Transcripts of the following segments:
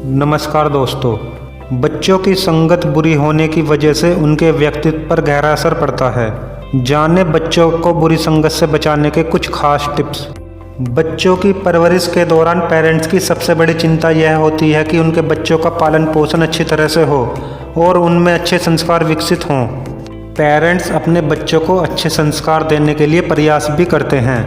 नमस्कार दोस्तों। बच्चों की संगत बुरी होने की वजह से उनके व्यक्तित्व पर गहरा असर पड़ता है। जाने बच्चों को बुरी संगत से बचाने के कुछ खास टिप्स। बच्चों की परवरिश के दौरान पेरेंट्स की सबसे बड़ी चिंता यह होती है कि उनके बच्चों का पालन पोषण अच्छी तरह से हो और उनमें अच्छे संस्कार विकसित हों। पेरेंट्स अपने बच्चों को अच्छे संस्कार देने के लिए प्रयास भी करते हैं,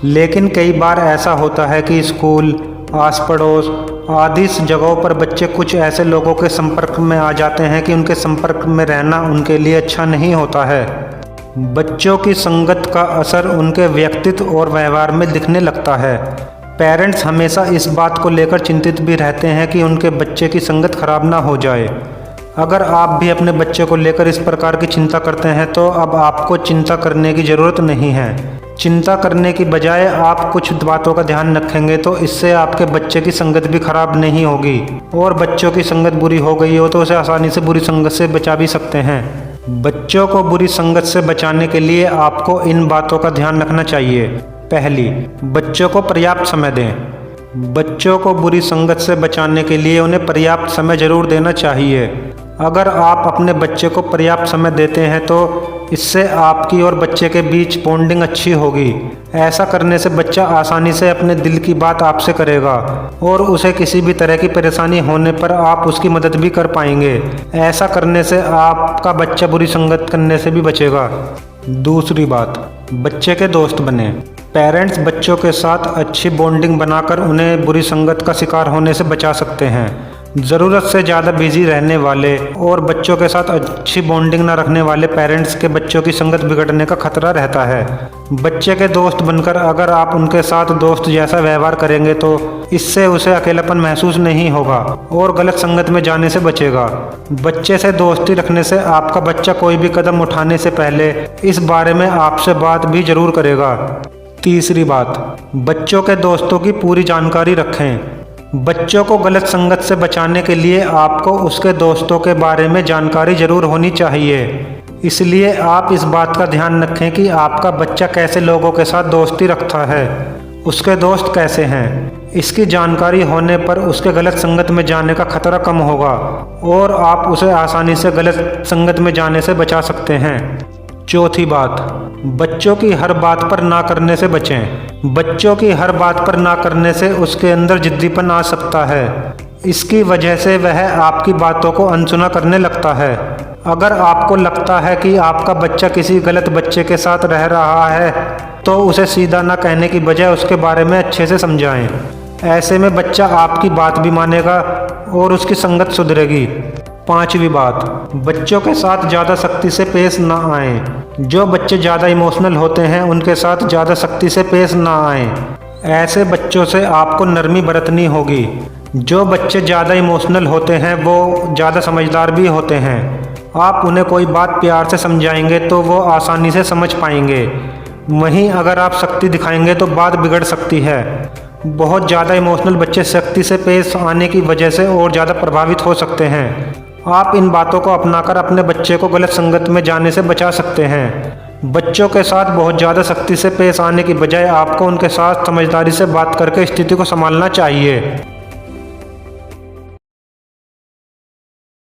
लेकिन कई बार ऐसा होता है कि स्कूल, आस पड़ोस आदि जगहों पर बच्चे कुछ ऐसे लोगों के संपर्क में आ जाते हैं कि उनके संपर्क में रहना उनके लिए अच्छा नहीं होता है। बच्चों की संगत का असर उनके व्यक्तित्व और व्यवहार में दिखने लगता है। पेरेंट्स हमेशा इस बात को लेकर चिंतित भी रहते हैं कि उनके बच्चे की संगत खराब ना हो जाए। अगर आप भी अपने बच्चे को लेकर इस प्रकार की चिंता करते हैं तो अब आपको चिंता करने की ज़रूरत नहीं है। चिंता करने की बजाय आप कुछ बातों का ध्यान रखेंगे तो इससे आपके बच्चे की संगत भी खराब नहीं होगी, और बच्चों की संगत बुरी हो गई हो तो उसे आसानी से बुरी संगत से बचा भी सकते हैं। बच्चों को बुरी संगत से बचाने के लिए आपको इन बातों का ध्यान रखना चाहिए। पहली, बच्चों को पर्याप्त समय दें। बच्चों को बुरी संगत से बचाने के लिए उन्हें पर्याप्त समय जरूर देना चाहिए। अगर आप अपने बच्चे को पर्याप्त समय देते हैं तो इससे आपकी और बच्चे के बीच बॉन्डिंग अच्छी होगी। ऐसा करने से बच्चा आसानी से अपने दिल की बात आपसे करेगा और उसे किसी भी तरह की परेशानी होने पर आप उसकी मदद भी कर पाएंगे। ऐसा करने से आपका बच्चा बुरी संगत करने से भी बचेगा। दूसरी बात, बच्चे के दोस्त बने। पेरेंट्स बच्चों के साथ अच्छी बॉन्डिंग बनाकर उन्हें बुरी संगत का शिकार होने से बचा सकते हैं। ज़रूरत से ज़्यादा बिजी रहने वाले और बच्चों के साथ अच्छी बॉन्डिंग न रखने वाले पेरेंट्स के बच्चों की संगत बिगड़ने का खतरा रहता है। बच्चे के दोस्त बनकर अगर आप उनके साथ दोस्त जैसा व्यवहार करेंगे तो इससे उसे अकेलापन महसूस नहीं होगा और गलत संगत में जाने से बचेगा। बच्चे से दोस्ती रखने से आपका बच्चा कोई भी कदम उठाने से पहले इस बारे में आपसे बात भी जरूर करेगा। तीसरी बात, बच्चों के दोस्तों की पूरी जानकारी रखें। बच्चों को गलत संगत से बचाने के लिए आपको उसके दोस्तों के बारे में जानकारी जरूर होनी चाहिए। इसलिए आप इस बात का ध्यान रखें कि आपका बच्चा कैसे लोगों के साथ दोस्ती रखता है, उसके दोस्त कैसे हैं। इसकी जानकारी होने पर उसके गलत संगत में जाने का खतरा कम होगा और आप उसे आसानी से गलत संगत में जाने से बचा सकते हैं। चौथी बात, बच्चों की हर बात पर ना करने से बचें। बच्चों की हर बात पर ना करने से उसके अंदर जिद्दीपन आ सकता है। इसकी वजह से वह आपकी बातों को अनसुना करने लगता है। अगर आपको लगता है कि आपका बच्चा किसी गलत बच्चे के साथ रह रहा है तो उसे सीधा ना कहने की बजाय उसके बारे में अच्छे से समझाएं। ऐसे में बच्चा आपकी बात भी मानेगा और उसकी संगत सुधरेगी। पांचवी बात, बच्चों के साथ ज़्यादा सख्ती से पेश ना आएं। जो बच्चे ज़्यादा इमोशनल होते हैं उनके साथ ज़्यादा सख्ती से पेश ना आएं। ऐसे बच्चों से आपको नरमी बरतनी होगी। जो बच्चे ज़्यादा इमोशनल होते हैं वो ज़्यादा समझदार भी होते हैं। आप उन्हें कोई बात प्यार से समझाएंगे तो वो आसानी से समझ पाएंगे। वहीं अगर आप सख्ती दिखाएंगे तो बात बिगड़ सकती है। बहुत ज़्यादा इमोशनल बच्चे सख्ती से पेश आने की वजह से और ज़्यादा प्रभावित हो सकते हैं। आप इन बातों को अपनाकर अपने बच्चे को गलत संगत में जाने से बचा सकते हैं। बच्चों के साथ बहुत ज़्यादा सख्ती से पेश आने की बजाय आपको उनके साथ समझदारी से बात करके स्थिति को संभालना चाहिए।